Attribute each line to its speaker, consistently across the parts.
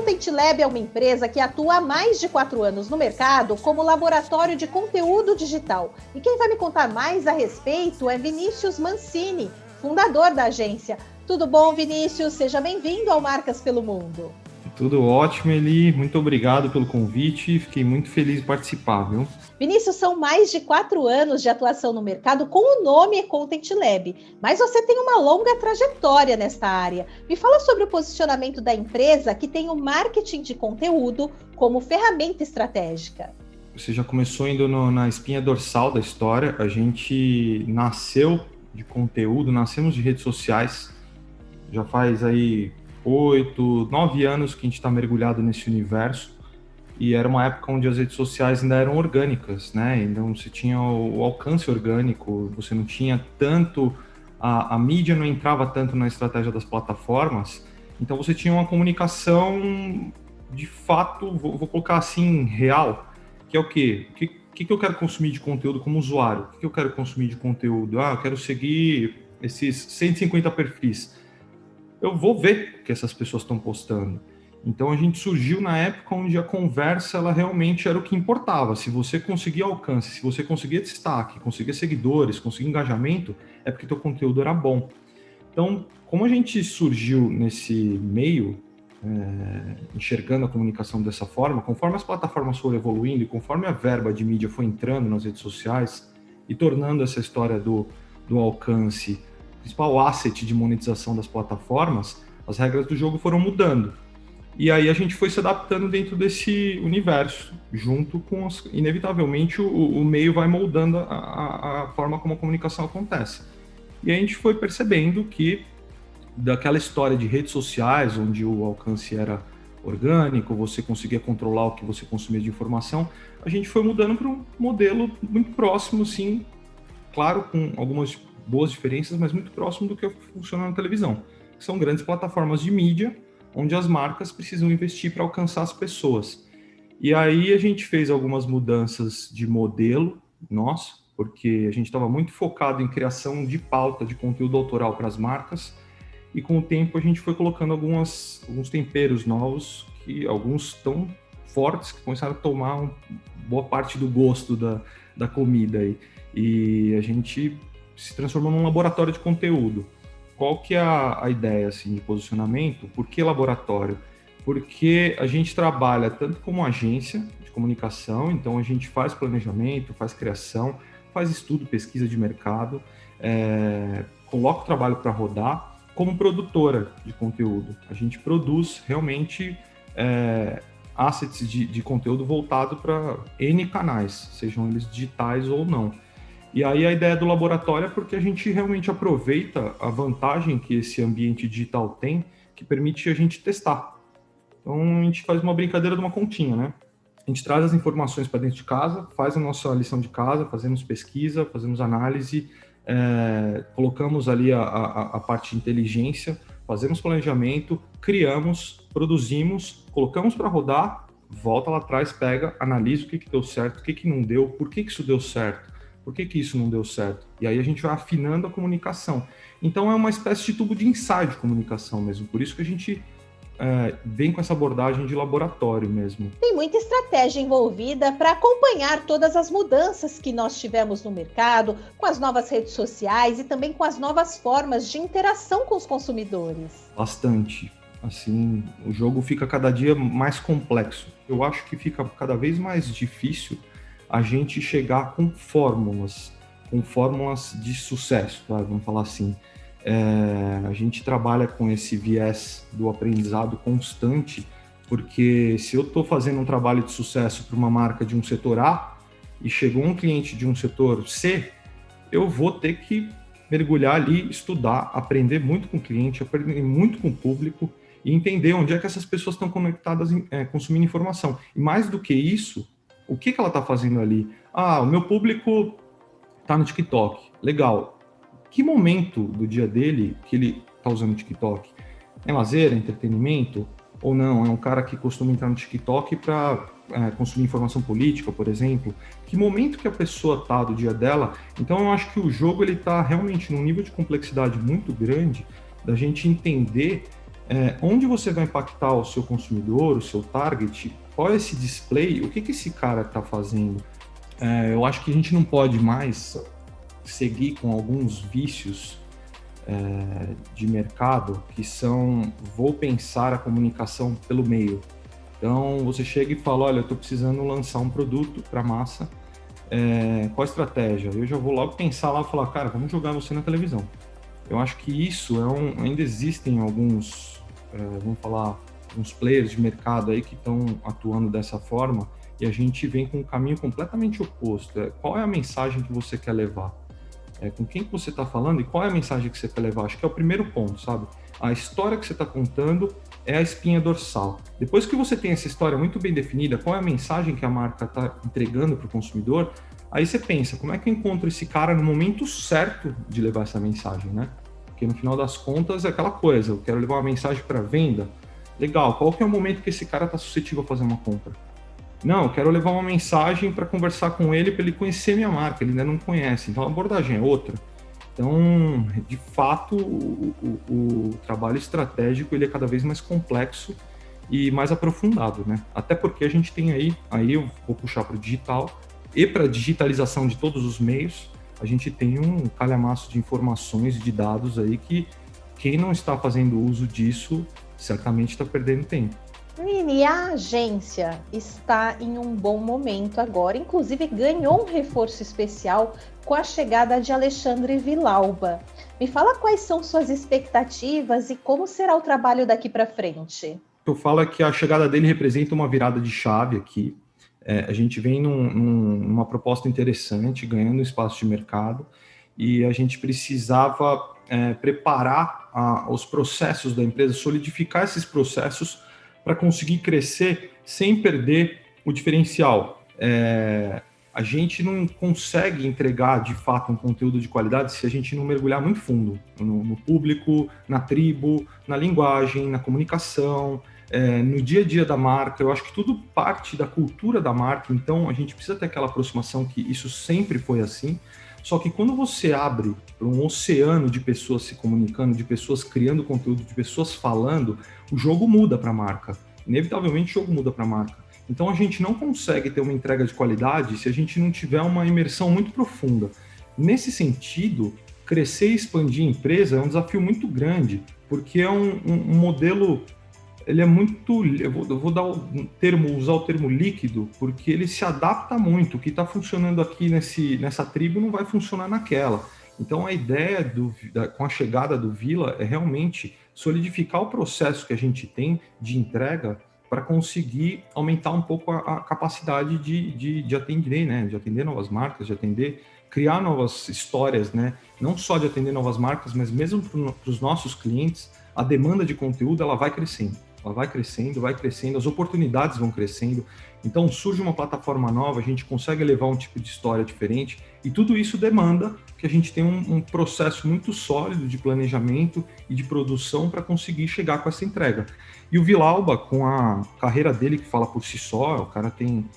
Speaker 1: Content Lab é uma empresa que atua há mais de 4 anos no mercado como laboratório de conteúdo digital. E quem vai me contar mais a respeito é Vinícius Mancini, fundador da agência. Tudo bom, Vinícius? Seja bem-vindo ao Marcas pelo Mundo.
Speaker 2: Tudo ótimo, Eli. Muito obrigado pelo convite. Fiquei muito feliz de participar, viu?
Speaker 1: Vinícius, são mais de 4 anos de atuação no mercado com o nome Content Lab, mas você tem uma longa trajetória nesta área. Me fala sobre o posicionamento da empresa que tem o marketing de conteúdo como ferramenta estratégica.
Speaker 2: Você já começou indo na espinha dorsal da história. A gente nasceu de conteúdo, nascemos de redes sociais. Já faz aí 8, 9 anos que a gente está mergulhado nesse universo, e era uma época onde as redes sociais ainda eram orgânicas, né? Então você tinha o alcance orgânico, você não tinha tanto, a mídia não entrava tanto na estratégia das plataformas, então você tinha uma comunicação de fato, vou colocar assim, real, que é o quê? O que eu quero consumir de conteúdo como usuário? O que eu quero consumir de conteúdo? Eu quero seguir esses 150 perfis. Eu vou ver o que essas pessoas estão postando. Então a gente surgiu na época onde a conversa ela realmente era o que importava. Se você conseguia alcance, se você conseguia destaque, conseguia seguidores, conseguia engajamento, é porque teu conteúdo era bom. Então, como a gente surgiu nesse meio, enxergando a comunicação dessa forma, conforme as plataformas foram evoluindo e conforme a verba de mídia foi entrando nas redes sociais e tornando essa história do alcance principal asset de monetização das plataformas, as regras do jogo foram mudando. E aí a gente foi se adaptando dentro desse universo, junto com, inevitavelmente, o meio vai moldando a forma como a comunicação acontece. E a gente foi percebendo que daquela história de redes sociais, onde o alcance era orgânico, você conseguia controlar o que você consumia de informação, a gente foi mudando para um modelo muito próximo, sim, claro, com algumas boas diferenças, mas muito próximo do que funciona na televisão. São grandes plataformas de mídia, onde as marcas precisam investir para alcançar as pessoas. E aí a gente fez algumas mudanças de modelo nosso, porque a gente estava muito focado em criação de pauta de conteúdo autoral para as marcas, e com o tempo a gente foi colocando alguns temperos novos, que alguns tão fortes que começaram a tomar boa parte do gosto da comida. E a gente se transformou num laboratório de conteúdo. Qual que é a ideia assim, de posicionamento? Por que laboratório? Porque a gente trabalha tanto como agência de comunicação, então a gente faz planejamento, faz criação, faz estudo, pesquisa de mercado, coloca o trabalho para rodar, como produtora de conteúdo. A gente produz realmente assets de conteúdo voltado para N canais, sejam eles digitais ou não. E aí a ideia do laboratório é porque a gente realmente aproveita a vantagem que esse ambiente digital tem, que permite a gente testar. Então a gente faz uma brincadeira de uma continha, né? A gente traz as informações para dentro de casa, faz a nossa lição de casa, fazemos pesquisa, fazemos análise, colocamos ali a parte de inteligência, fazemos planejamento, criamos, produzimos, colocamos para rodar, volta lá atrás, pega, analisa o que deu certo, o que não deu, por que isso deu certo. Por que isso não deu certo? E aí a gente vai afinando a comunicação. Então é uma espécie de tubo de ensaio de comunicação mesmo. Por isso que a gente vem com essa abordagem de laboratório mesmo.
Speaker 1: Tem muita estratégia envolvida para acompanhar todas as mudanças que nós tivemos no mercado, com as novas redes sociais e também com as novas formas de interação com os consumidores.
Speaker 2: Bastante. Assim, o jogo fica cada dia mais complexo. Eu acho que fica cada vez mais difícil a gente chegar com fórmulas de sucesso, tá? Vamos falar assim. A gente trabalha com esse viés do aprendizado constante, porque se eu estou fazendo um trabalho de sucesso para uma marca de um setor A e chegou um cliente de um setor C, eu vou ter que mergulhar ali, estudar, aprender muito com o cliente, aprender muito com o público e entender onde é que essas pessoas estão conectadas, consumindo informação. E mais do que isso, o que ela está fazendo ali? O meu público está no TikTok. Legal. Que momento do dia dele que ele está usando o TikTok? É lazer, é entretenimento? Ou não? É um cara que costuma entrar no TikTok para consumir informação política, por exemplo? Que momento que a pessoa está do dia dela? Então, eu acho que o jogo está realmente num nível de complexidade muito grande da gente entender onde você vai impactar o seu consumidor, o seu target, qual é esse display, o que esse cara está fazendo. Eu acho que a gente não pode mais seguir com alguns vícios de mercado que são, vou pensar a comunicação pelo meio. Então, você chega e fala, olha, eu estou precisando lançar um produto para massa, qual a estratégia? Eu já vou logo pensar lá e falar, cara, vamos jogar você na televisão. Eu acho que isso ainda existem alguns, vamos falar, uns players de mercado aí que estão atuando dessa forma e a gente vem com um caminho completamente oposto. Qual é a mensagem que você quer levar? Com quem que você está falando e qual é a mensagem que você quer levar? Acho que é o primeiro ponto, sabe? A história que você está contando é a espinha dorsal. Depois que você tem essa história muito bem definida, qual é a mensagem que a marca está entregando para o consumidor, aí você pensa, como é que eu encontro esse cara no momento certo de levar essa mensagem, né? Porque no final das contas é aquela coisa, eu quero levar uma mensagem para venda, legal, qual que é o momento que esse cara está suscetível a fazer uma compra? Não, eu quero levar uma mensagem para conversar com ele, para ele conhecer minha marca, ele ainda não conhece, então a abordagem é outra. Então, de fato, o trabalho estratégico ele é cada vez mais complexo e mais aprofundado, né? Até porque a gente tem aí eu vou puxar para o digital e para a digitalização de todos os meios, a gente tem um calhamaço de informações, de dados aí que quem não está fazendo uso disso certamente está perdendo tempo.
Speaker 1: E a agência está em um bom momento agora, inclusive ganhou um reforço especial com a chegada de Alexandre Villalba. Me fala quais são suas expectativas e como será o trabalho daqui para frente.
Speaker 2: Eu falo que a chegada dele representa uma virada de chave aqui. A gente vem numa proposta interessante, ganhando espaço de mercado, e a gente precisava preparar os processos da empresa, solidificar esses processos para conseguir crescer sem perder o diferencial. A gente não consegue entregar, de fato, um conteúdo de qualidade se a gente não mergulhar muito fundo no público, na tribo, na linguagem, na comunicação, no dia a dia da marca. Eu acho que tudo parte da cultura da marca, então a gente precisa ter aquela aproximação que isso sempre foi assim, só que quando você abre para um oceano de pessoas se comunicando, de pessoas criando conteúdo, de pessoas falando, o jogo muda para a marca. Inevitavelmente o jogo muda para a marca. Então a gente não consegue ter uma entrega de qualidade se a gente não tiver uma imersão muito profunda. Nesse sentido, crescer e expandir a empresa é um desafio muito grande, porque é um modelo, ele é muito, eu vou usar o termo líquido, porque ele se adapta muito. O que está funcionando aqui nessa tribo não vai funcionar naquela. Então a ideia com a chegada do Vila é realmente solidificar o processo que a gente tem de entrega para conseguir aumentar um pouco a capacidade de atender, né? De atender novas marcas, criar novas histórias, né? Não só de atender novas marcas, mas mesmo para os nossos clientes, a demanda de conteúdo ela vai crescendo. Ela vai crescendo, as oportunidades vão crescendo. Então surge uma plataforma nova, a gente consegue levar um tipo de história diferente e tudo isso demanda que a gente tenha um processo muito sólido de planejamento e de produção para conseguir chegar com essa entrega. E o Villalba, com a carreira dele que fala por si só, o cara tem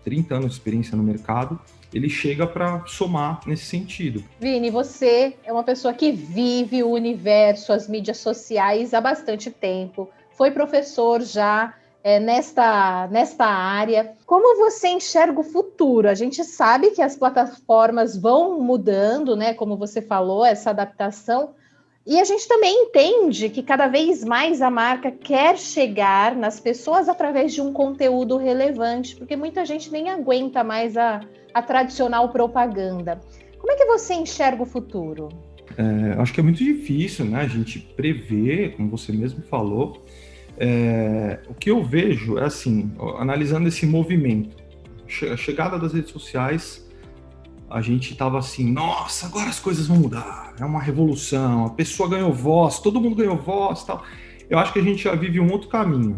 Speaker 2: 30 anos de experiência no mercado, ele chega para somar nesse sentido.
Speaker 1: Vini, você é uma pessoa que vive o universo, as mídias sociais há bastante tempo, foi professor já nesta área. Como você enxerga o futuro? A gente sabe que as plataformas vão mudando, né? Como você falou, essa adaptação. E a gente também entende que cada vez mais a marca quer chegar nas pessoas através de um conteúdo relevante, porque muita gente nem aguenta mais a tradicional propaganda. Como é que você enxerga o futuro?
Speaker 2: Acho que é muito difícil, né? A gente prever, como você mesmo falou. O que eu vejo é assim, analisando esse movimento, a chegada das redes sociais, a gente estava assim, nossa, agora as coisas vão mudar, é uma revolução, a pessoa ganhou voz, todo mundo ganhou voz, tal. Eu acho que a gente já vive um outro caminho.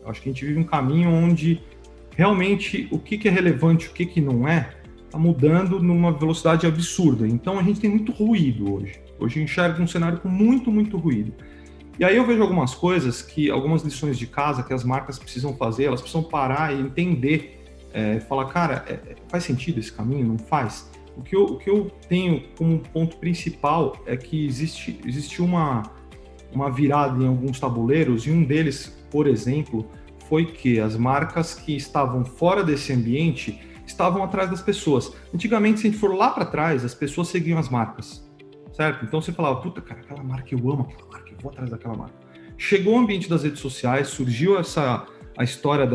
Speaker 2: Acho que a gente vive um caminho onde realmente o que é relevante, o que não é, está mudando numa velocidade absurda. Então a gente tem muito ruído hoje. Hoje eu enxergo um cenário com muito, muito ruído. E aí eu vejo algumas coisas, algumas lições de casa que as marcas precisam fazer, elas precisam parar e entender, falar, cara, faz sentido esse caminho? Não faz? O que eu tenho como ponto principal é que existe uma virada em alguns tabuleiros, e um deles, por exemplo, foi que as marcas que estavam fora desse ambiente estavam atrás das pessoas. Antigamente, se a gente for lá para trás, as pessoas seguiam as marcas, certo? Então você falava, puta, cara, aquela marca, eu amo aquela marca, eu vou atrás daquela marca. Chegou o ambiente das redes sociais, surgiu a história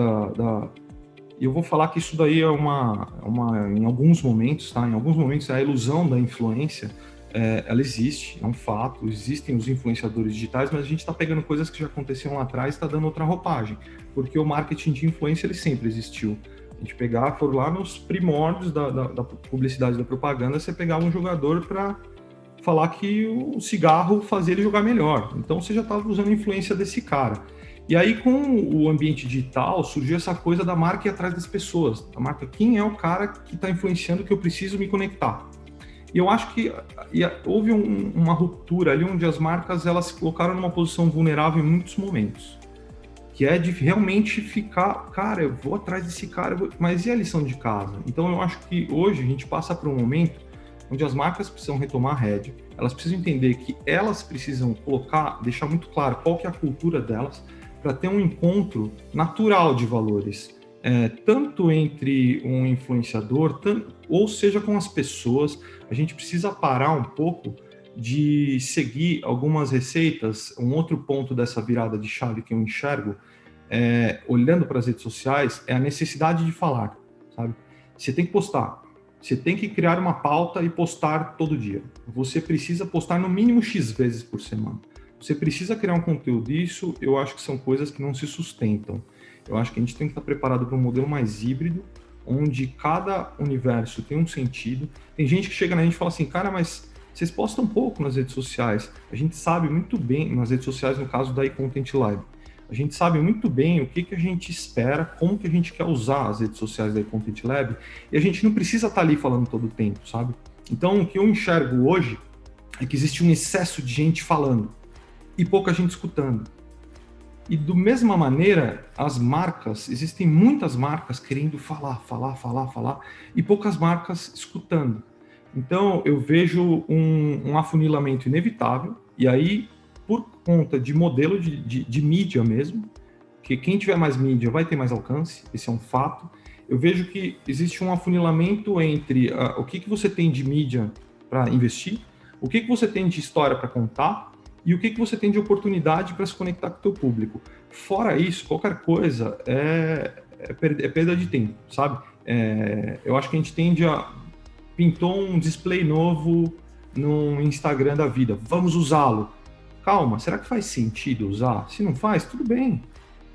Speaker 2: e eu vou falar que isso daí é em alguns momentos, tá? Em alguns momentos a ilusão da influência, ela existe, é um fato, existem os influenciadores digitais, mas a gente está pegando coisas que já aconteciam lá atrás e está dando outra roupagem, porque o marketing de influência, ele sempre existiu. A gente for lá nos primórdios da publicidade, da propaganda, você pegava um jogador para falar que o cigarro fazia ele jogar melhor. Então você já estava usando a influência desse cara. E aí, com o ambiente digital, surgiu essa coisa da marca ir atrás das pessoas. A marca, quem é o cara que está influenciando que eu preciso me conectar? E eu acho que houve uma ruptura ali onde as marcas elas se colocaram numa posição vulnerável em muitos momentos. Que é de realmente ficar, cara, eu vou atrás desse cara, mas e a lição de casa? Então eu acho que hoje a gente passa por um momento onde as marcas precisam retomar a rédea, elas precisam entender que elas precisam deixar muito claro qual que é a cultura delas, para ter um encontro natural de valores, tanto entre um influenciador, ou seja, com as pessoas. A gente precisa parar um pouco de seguir algumas receitas. Um outro ponto dessa virada de chave que eu enxergo, olhando para as redes sociais, é a necessidade de falar, sabe? Você tem que postar. Você tem que criar uma pauta e postar todo dia. Você precisa postar no mínimo X vezes por semana. Você precisa criar um conteúdo. Isso eu acho que são coisas que não se sustentam. Eu acho que a gente tem que estar preparado para um modelo mais híbrido, onde cada universo tem um sentido. Tem gente que chega na gente e fala assim, cara, mas vocês postam pouco nas redes sociais. A gente sabe muito bem, nas redes sociais, no caso da iContent Lab, a gente sabe muito bem o que a gente espera, como que a gente quer usar as redes sociais da iContent Lab, e a gente não precisa estar ali falando todo o tempo, sabe? Então, o que eu enxergo hoje é que existe um excesso de gente falando e pouca gente escutando. E da mesma maneira, as marcas, existem muitas marcas querendo falar, e poucas marcas escutando. Então, eu vejo um afunilamento inevitável, e aí, por conta de modelo de mídia mesmo, que quem tiver mais mídia vai ter mais alcance, esse é um fato. Eu vejo que existe um afunilamento entre o que você tem de mídia para investir, o que você tem de história para contar, e o que você tem de oportunidade para se conectar com o teu público. Fora isso, qualquer coisa é perda de tempo, sabe? Eu acho que a gente tende a... Pintou um display novo no Instagram da vida, vamos usá-lo. Calma, será que faz sentido usar? Se não faz, tudo bem.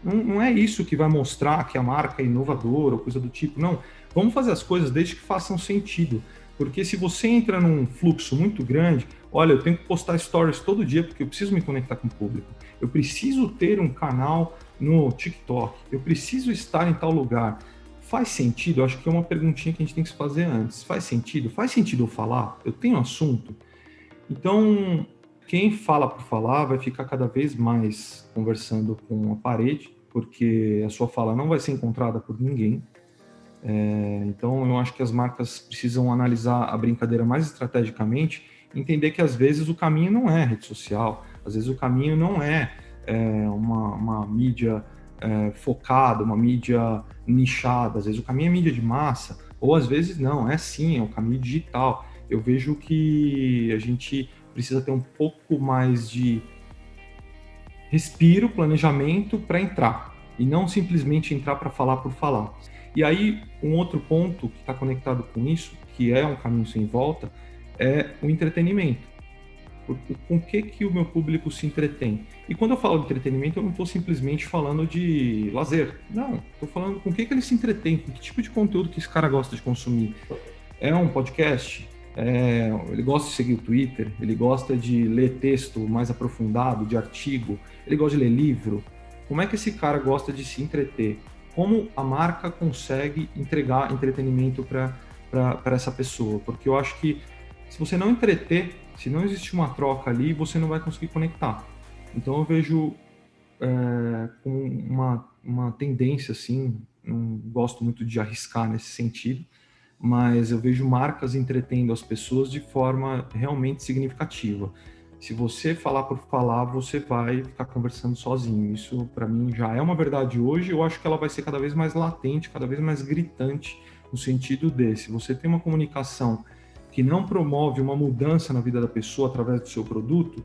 Speaker 2: Não é isso que vai mostrar que a marca é inovadora ou coisa do tipo, não. Vamos fazer as coisas desde que façam sentido. Porque se você entra num fluxo muito grande, olha, eu tenho que postar stories todo dia porque eu preciso me conectar com o público. Eu preciso ter um canal no TikTok. Eu preciso estar em tal lugar. Faz sentido? Eu acho que é uma perguntinha que a gente tem que se fazer antes. Faz sentido? Faz sentido eu falar? Eu tenho assunto? Então, quem fala por falar vai ficar cada vez mais conversando com a parede, porque a sua fala não vai ser encontrada por ninguém. Então, eu acho que as marcas precisam analisar a brincadeira mais estrategicamente, entender que às vezes o caminho não é rede social, às vezes o caminho não é uma mídia focada, uma mídia nichada, às vezes o caminho é mídia de massa, ou às vezes não, é o caminho digital. Eu vejo que a gente precisa ter um pouco mais de respiro, planejamento para entrar, e não simplesmente entrar para falar por falar. E aí, um outro ponto que está conectado com isso, que é um caminho sem volta, é o entretenimento. Com o que o meu público se entretém? E quando eu falo de entretenimento, eu não estou simplesmente falando de lazer. Não, estou falando com o que ele se entretém, com que tipo de conteúdo que esse cara gosta de consumir. É um podcast? Ele gosta de seguir o Twitter? Ele gosta de ler texto mais aprofundado, de artigo? Ele gosta de ler livro? Como é que esse cara gosta de se entreter? Como a marca consegue entregar entretenimento para essa pessoa? Porque eu acho que se você não entreter, se não existe uma troca ali, você não vai conseguir conectar. Então eu vejo com uma tendência, assim, não gosto muito de arriscar nesse sentido, mas eu vejo marcas entretendo as pessoas de forma realmente significativa. Se você falar por falar, você vai ficar conversando sozinho. Isso, para mim, já é uma verdade hoje. Eu acho que ela vai ser cada vez mais latente, cada vez mais gritante, no sentido de, se você tem uma comunicação que não promove uma mudança na vida da pessoa através do seu produto,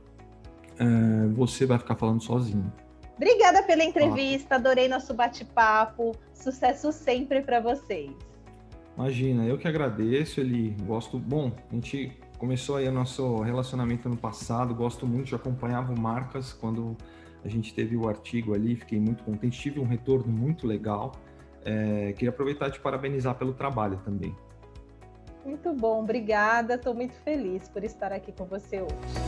Speaker 2: você vai ficar falando sozinho.
Speaker 1: Obrigada pela entrevista, adorei nosso bate-papo. Sucesso sempre para vocês.
Speaker 2: Imagina, eu que agradeço, Eli. Gosto. Bom, a gente começou aí o nosso relacionamento ano passado, gosto muito, de acompanhar marcas quando a gente teve o artigo ali, fiquei muito contente, tive um retorno muito legal. Queria aproveitar e te parabenizar pelo trabalho também.
Speaker 1: Muito bom, obrigada, estou muito feliz por estar aqui com você hoje.